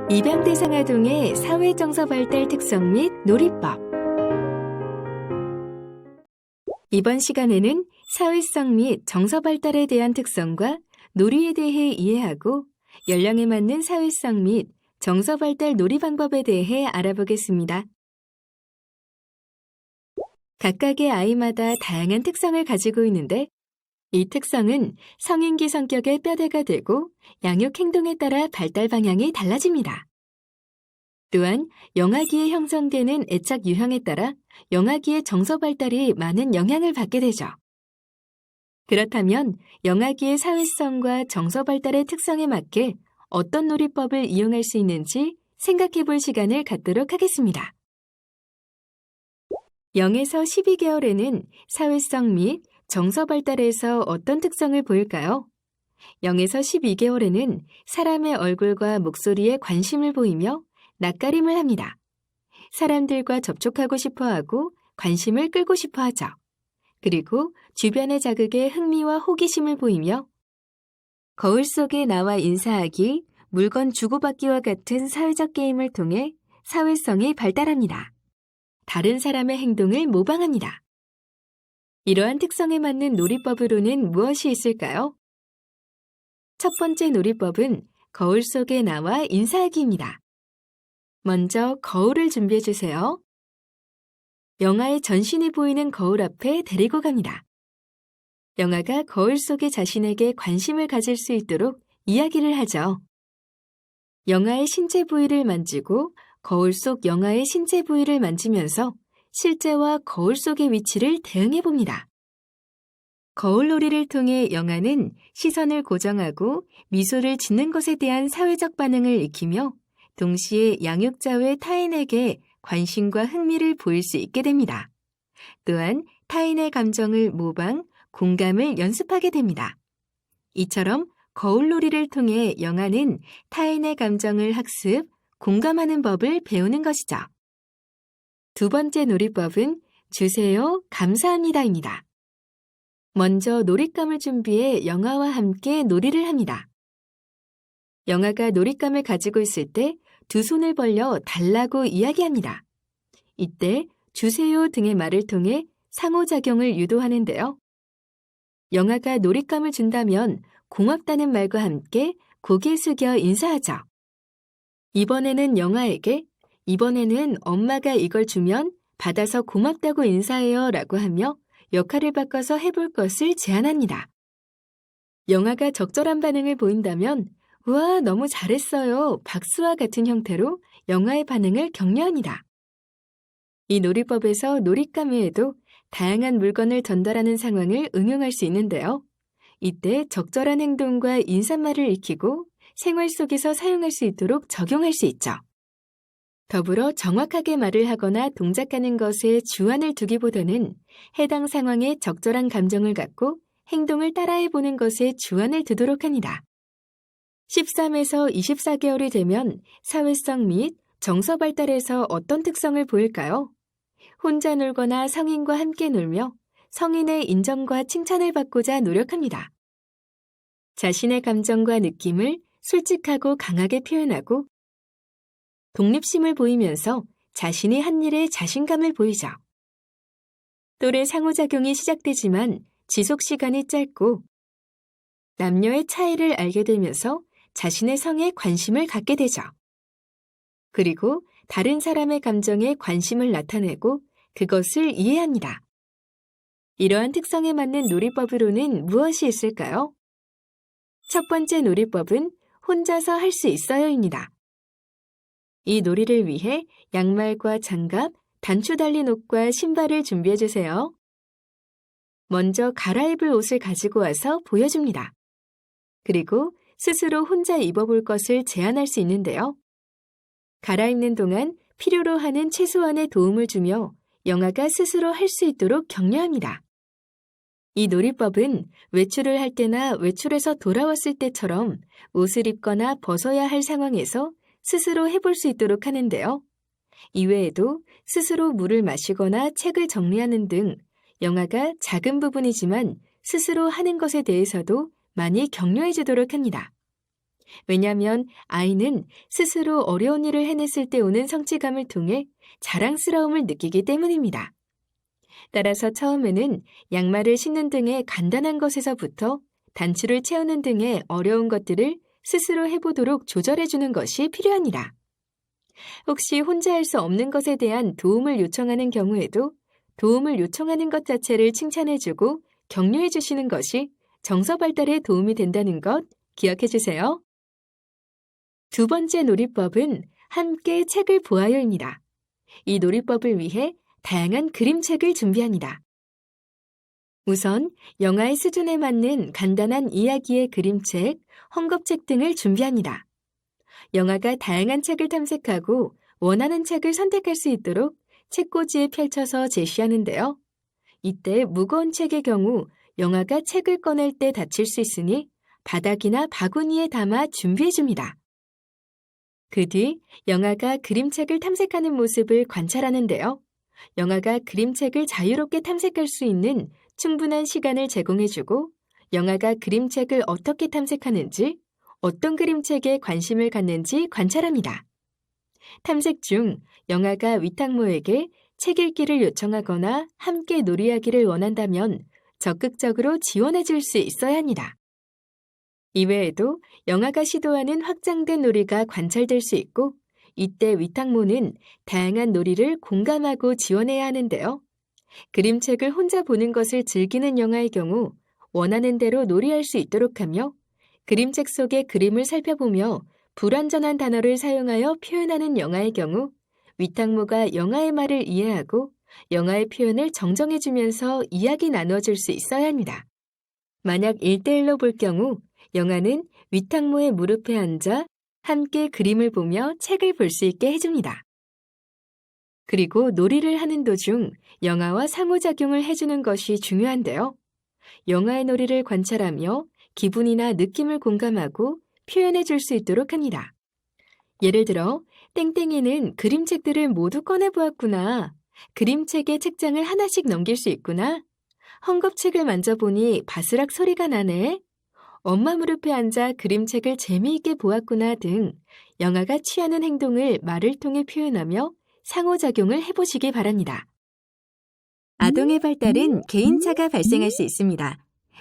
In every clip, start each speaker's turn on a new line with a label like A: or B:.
A: 입양대상아동의 사회정서 발달 특성 및 놀이법. 이번 시간에는 사회성 및 정서 발달에 대한 특성과 놀이에 대해 이해하고 연령에 맞는 사회성 및 정서 발달 놀이 방법에 대해 알아보겠습니다. 각각의 아이마다 다양한 특성을 가지고 있는데 이 특성은 성인기 성격의 뼈대가 되고 양육 행동에 따라 발달 방향이 달라집니다. 또한 영아기에 형성되는 애착 유형에 따라 영아기의 정서 발달이 많은 영향을 받게 되죠. 그렇다면 영아기의 사회성과 정서 발달의 특성에 맞게 어떤 놀이법을 이용할 수 있는지 생각해 볼 시간을 갖도록 하겠습니다. 0에서 12개월에는 사회성 및 정서 발달에서 어떤 특성을 보일까요? 0에서 12개월에는 사람의 얼굴과 목소리에 관심을 보이며 낯가림을 합니다. 사람들과 접촉하고 싶어하고 관심을 끌고 싶어하죠. 그리고 주변의 자극에 흥미와 호기심을 보이며 거울 속에 나와 인사하기, 물건 주고받기와 같은 사회적 게임을 통해 사회성이 발달합니다. 다른 사람의 행동을 모방합니다. 이러한 특성에 맞는 놀이법으로는 무엇이 있을까요? 첫 번째 놀이법은 거울 속에 나와 인사하기입니다. 먼저 거울을 준비해 주세요. 영아의 전신이 보이는 거울 앞에 데리고 갑니다. 영아가 거울 속의 자신에게 관심을 가질 수 있도록 이야기를 하죠. 영아의 신체 부위를 만지고 거울 속 영아의 신체 부위를 만지면서 실제와 거울 속의 위치를 대응해 봅니다. 거울놀이를 통해 영아는 시선을 고정하고 미소를 짓는 것에 대한 사회적 반응을 익히며 동시에 양육자 외 타인에게 관심과 흥미를 보일 수 있게 됩니다. 또한 타인의 감정을 모방, 공감을 연습하게 됩니다. 이처럼 거울놀이를 통해 영아는 타인의 감정을 학습, 공감하는 법을 배우는 것이죠. 두 번째 놀이법은 주세요, 감사합니다입니다. 먼저 놀잇감을 준비해 영아와 함께 놀이를 합니다. 영아가 놀잇감을 가지고 있을 때 두 손을 벌려 달라고 이야기합니다. 이때 주세요 등의 말을 통해 상호작용을 유도하는데요. 영아가 놀잇감을 준다면 고맙다는 말과 함께 고개 숙여 인사하죠. 이번에는 영아에게 이번에는 엄마가 이걸 주면 받아서 고맙다고 인사해요 라고 하며 역할을 바꿔서 해볼 것을 제안합니다. 영아가 적절한 반응을 보인다면 우와, 너무 잘했어요. 박수와 같은 형태로 영아의 반응을 격려합니다. 이 놀이법에서 놀잇감 외에도 다양한 물건을 전달하는 상황을 응용할 수 있는데요. 이때 적절한 행동과 인사말을 익히고 생활 속에서 사용할 수 있도록 적용할 수 있죠. 더불어 정확하게 말을 하거나 동작하는 것에 주안을 두기보다는 해당 상황에 적절한 감정을 갖고 행동을 따라해보는 것에 주안을 두도록 합니다. 13에서 24개월이 되면 사회성 및 정서 발달에서 어떤 특성을 보일까요? 혼자 놀거나 성인과 함께 놀며 성인의 인정과 칭찬을 받고자 노력합니다. 자신의 감정과 느낌을 솔직하고 강하게 표현하고 독립심을 보이면서 자신이 한 일에 자신감을 보이죠. 또래 상호작용이 시작되지만 지속 시간이 짧고 남녀의 차이를 알게 되면서 자신의 성에 관심을 갖게 되죠. 그리고 다른 사람의 감정에 관심을 나타내고 그것을 이해합니다. 이러한 특성에 맞는 놀이법으로는 무엇이 있을까요? 첫 번째 놀이법은 혼자서 할 수 있어요입니다. 이 놀이를 위해 양말과 장갑, 단추 달린 옷과 신발을 준비해 주세요. 먼저 갈아입을 옷을 가지고 와서 보여줍니다. 그리고 스스로 혼자 입어볼 것을 제안할 수 있는데요. 갈아입는 동안 필요로 하는 최소한의 도움을 주며 영아가 스스로 할 수 있도록 격려합니다. 이 놀이법은 외출을 할 때나 외출해서 돌아왔을 때처럼 옷을 입거나 벗어야 할 상황에서 스스로 해볼 수 있도록 하는데요. 이외에도 스스로 물을 마시거나 책을 정리하는 등 영아가 작은 부분이지만 스스로 하는 것에 대해서도 많이 격려해 주도록 합니다. 왜냐하면 아이는 스스로 어려운 일을 해냈을 때 오는 성취감을 통해 자랑스러움을 느끼기 때문입니다. 따라서 처음에는 양말을 신는 등의 간단한 것에서부터 단추를 채우는 등의 어려운 것들을 스스로 해보도록 조절해주는 것이 필요합니다. 혹시 혼자 할 수 없는 것에 대한 도움을 요청하는 경우에도 도움을 요청하는 것 자체를 칭찬해주고 격려해주시는 것이 정서 발달에 도움이 된다는 것 기억해주세요. 두 번째 놀이법은 함께 책을 보아요입니다. 이 놀이법을 위해 다양한 그림책을 준비합니다. 우선 영화의 수준에 맞는 간단한 이야기의 그림책, 헝겊책 등을 준비합니다. 영화가 다양한 책을 탐색하고 원하는 책을 선택할 수 있도록 책꽂이에 펼쳐서 제시하는데요. 이때 무거운 책의 경우 영화가 책을 꺼낼 때 다칠 수 있으니 바닥이나 바구니에 담아 준비해줍니다. 그 뒤 영화가 그림책을 탐색하는 모습을 관찰하는데요. 영화가 그림책을 자유롭게 탐색할 수 있는 충분한 시간을 제공해주고 영화가 그림책을 어떻게 탐색하는지, 어떤 그림책에 관심을 갖는지 관찰합니다. 탐색 중 영화가 위탁모에게 책 읽기를 요청하거나 함께 놀이하기를 원한다면 적극적으로 지원해줄 수 있어야 합니다. 이외에도 영화가 시도하는 확장된 놀이가 관찰될 수 있고 이때 위탁모는 다양한 놀이를 공감하고 지원해야 하는데요. 그림책을 혼자 보는 것을 즐기는 영화의 경우 원하는 대로 놀이할 수 있도록 하며 그림책 속의 그림을 살펴보며 불완전한 단어를 사용하여 표현하는 영화의 경우 위탁모가 영화의 말을 이해하고 영화의 표현을 정정해주면서 이야기 나눠줄 수 있어야 합니다. 만약 1대1로 볼 경우 영화는 위탁모의 무릎에 앉아 함께 그림을 보며 책을 볼 수 있게 해줍니다. 그리고 놀이를 하는 도중 영화와 상호작용을 해주는 것이 중요한데요. 영화의 놀이를 관찰하며 기분이나 느낌을 공감하고 표현해 줄 수 있도록 합니다. 예를 들어 땡땡이는 그림책들을 모두 꺼내보았구나. 그림책의 책장을 하나씩 넘길 수 있구나. 헝겊책을 만져보니 바스락 소리가 나네. 엄마 무릎에 앉아 그림책을 재미있게 보았구나 등 영화가 취하는 행동을 말을 통해 표현하며 상호작용을 해보시기 바랍니다. 아동의 발달은 개인차가 발생할 수 있습니다.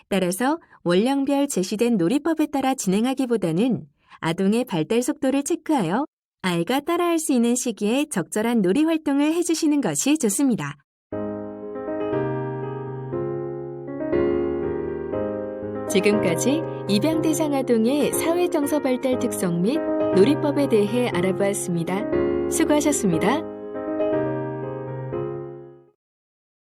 A: 따라서 원령별 제시된 놀이법에 따라 진행하기보다는 아동의 발달 속도를 체크하여 아이가 따라할 수 있는 시기에 적절한 놀이 활동을 해주시는 것이 좋습니다. 지금까지 입양대상 아동의 사회정서 발달 특성 및 놀이법에 대해 알아보았습니다. 수고하셨습니다.